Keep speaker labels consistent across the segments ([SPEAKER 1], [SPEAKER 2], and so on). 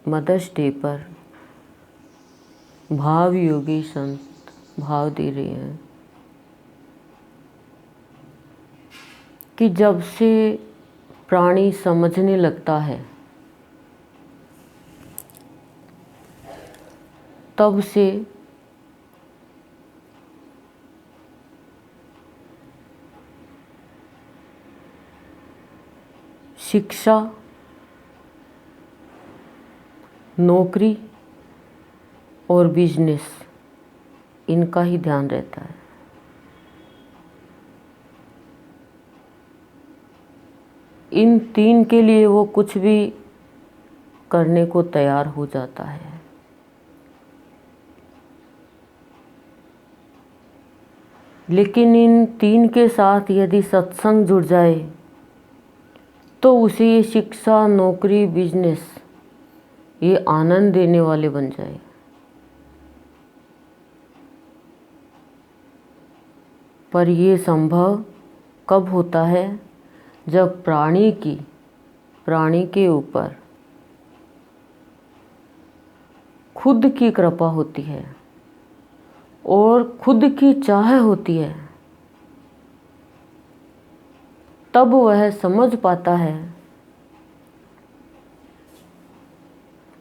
[SPEAKER 1] Mother's day पर भाव योगी संत भाव दे रहे हैं कि जब से प्राणी समझने लगता है तब से शिक्षा, नौकरी और बिजनेस इनका ही ध्यान रहता है। इन तीन के लिए वो कुछ भी करने को तैयार हो जाता है। लेकिन इन तीन के साथ यदि सत्संग जुड़ जाए तो उसे ये शिक्षा, नौकरी, बिजनेस ये आनंद देने वाले बन जाए। पर ये संभव कब होता है? जब प्राणी के ऊपर खुद की कृपा होती है और खुद की चाह होती है, तब वह समझ पाता है,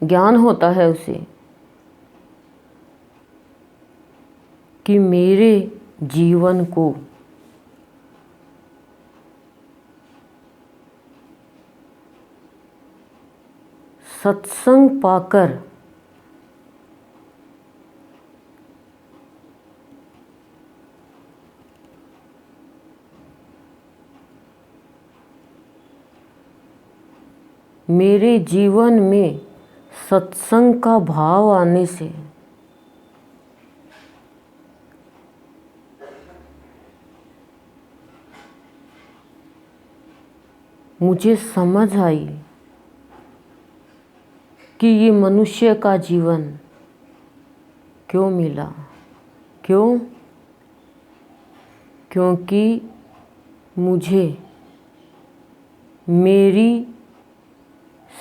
[SPEAKER 1] ज्ञान होता है उसे कि मेरे जीवन को सत्संग पाकर मेरे जीवन में सत्संग का भाव आने से मुझे समझ आई कि ये मनुष्य का जीवन क्यों मिला। क्यों? क्योंकि मुझे मेरी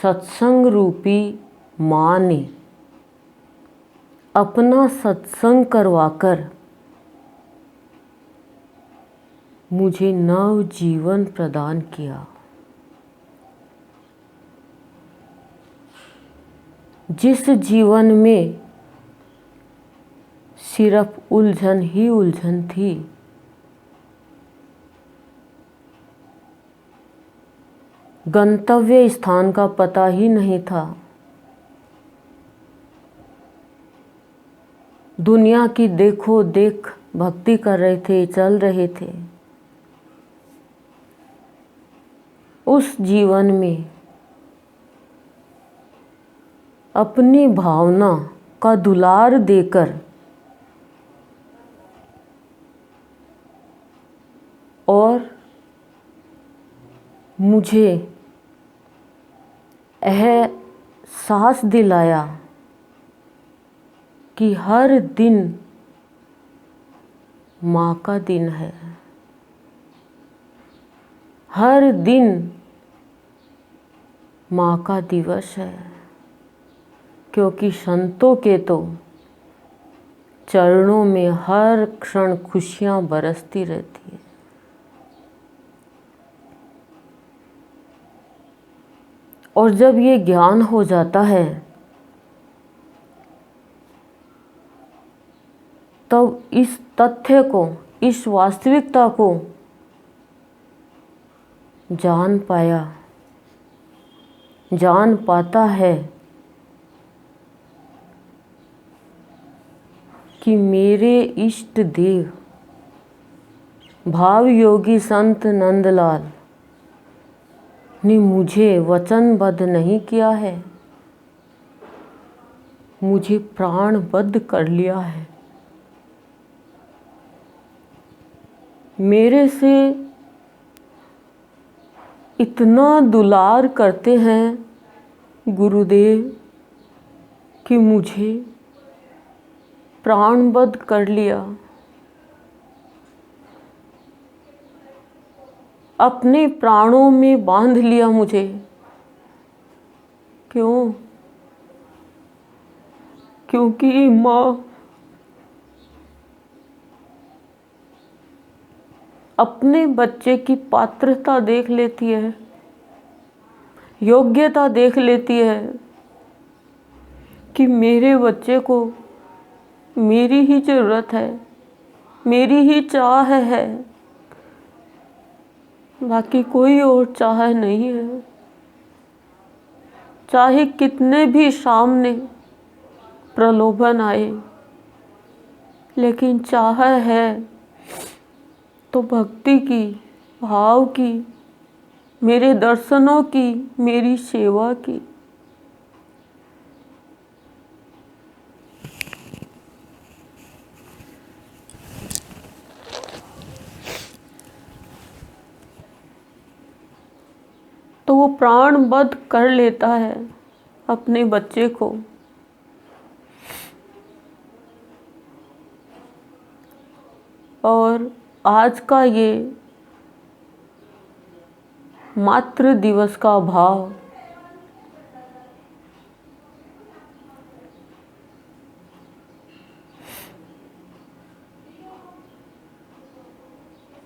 [SPEAKER 1] सत्संग रूपी माँ ने अपना सत्संग करवाकर मुझे नव जीवन प्रदान किया। जिस जीवन में सिर्फ उलझन ही उलझन थी, गंतव्य स्थान का पता ही नहीं था, दुनिया की देखो देख भक्ति कर रहे थे, चल रहे थे, उस जीवन में अपनी भावना का दुलार देकर और मुझे एहसास दिलाया कि हर दिन माँ का दिन है, हर दिन माँ का दिवस है। क्योंकि संतों के तो चरणों में हर क्षण खुशियाँ बरसती रहती है। और जब ये ज्ञान हो जाता है तब इस तथ्य को, इस वास्तविकता को जान पाता है कि मेरे इष्ट देव भाव योगी संत नंदलाल ने मुझे वचनबद्ध नहीं किया है, मुझे प्राणबद्ध कर लिया है। मेरे से इतना दुलार करते हैं गुरुदेव कि मुझे प्राणबद्ध कर लिया, अपने प्राणों में बांध लिया मुझे। क्यों? क्योंकि माँ अपने बच्चे की पात्रता देख लेती है, योग्यता देख लेती है कि मेरे बच्चे को मेरी ही ज़रूरत है, मेरी ही चाह है, बाकी कोई और चाह नहीं है। चाहे कितने भी सामने प्रलोभन आए, लेकिन चाह है तो भक्ति की, भाव की, मेरे दर्शनों की, मेरी सेवा की। तो वो प्राणबद्ध कर लेता है अपने बच्चे को। और आज का ये मातृ दिवस का भाव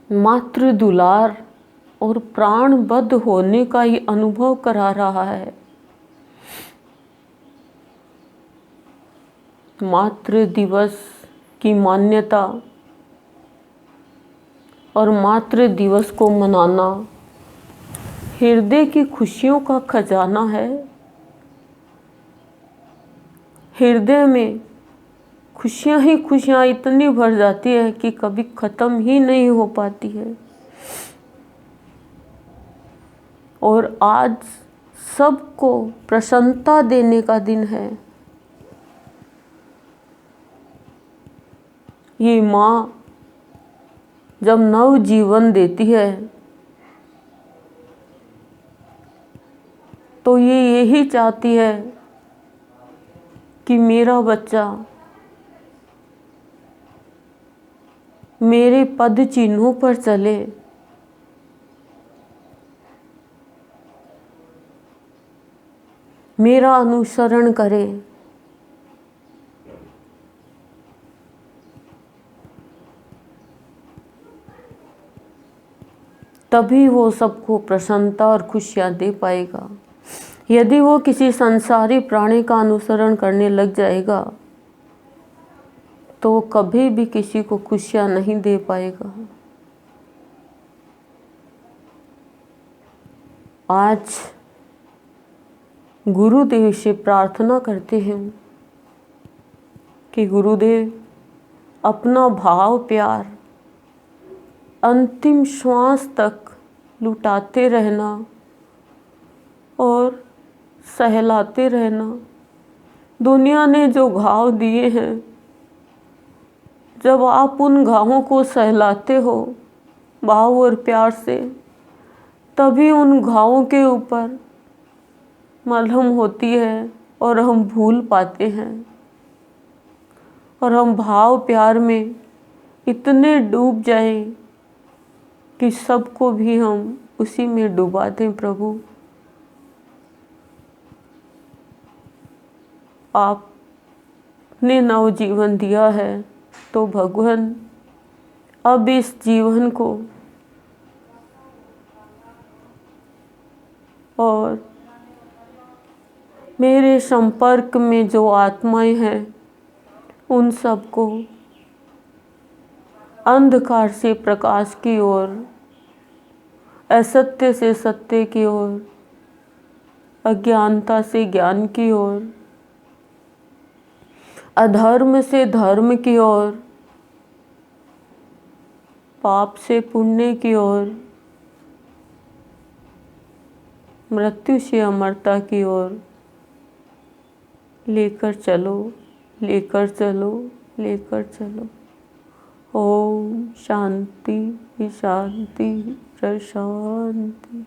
[SPEAKER 1] मातृ दुलार और प्राणबद्ध होने का ही अनुभव करा रहा है। मातृ दिवस की मान्यता और मातृ दिवस को मनाना हृदय की खुशियों का खजाना है। हृदय में खुशियाँ ही खुशियाँ इतनी भर जाती है कि कभी ख़त्म ही नहीं हो पाती है। और आज सबको प्रसन्नता देने का दिन है। ये माँ जब नव जीवन देती है तो ये यही चाहती है कि मेरा बच्चा मेरे पद चिन्हों पर चले, मेरा अनुसरण करे। तभी वो सबको प्रसन्नता और खुशियाँ दे पाएगा। यदि वो किसी संसारी प्राणी का अनुसरण करने लग जाएगा तो वो कभी भी किसी को खुशियाँ नहीं दे पाएगा। आज गुरुदेव से प्रार्थना करते हैं कि गुरुदेव अपना भाव प्यार अंतिम श्वास तक लुटाते रहना और सहलाते रहना। दुनिया ने जो घाव दिए हैं, जब आप उन घावों को सहलाते हो भाव और प्यार से, तभी उन घावों के ऊपर मलहम होती है और हम भूल पाते हैं। और हम भाव प्यार में इतने डूब जाएं कि सबको भी हम उसी में डुबा दें। प्रभु, आपने नव जीवन दिया है तो भगवान अब इस जीवन को और मेरे संपर्क में जो आत्माएं हैं उन सबको अंधकार से प्रकाश की ओर, असत्य से सत्य की ओर, अज्ञानता से ज्ञान की ओर, अधर्म से धर्म की ओर, पाप से पुण्य की ओर, मृत्यु से अमरता की ओर लेकर चलो, लेकर चलो, लेकर चलो। ओम शांति शांति शांति।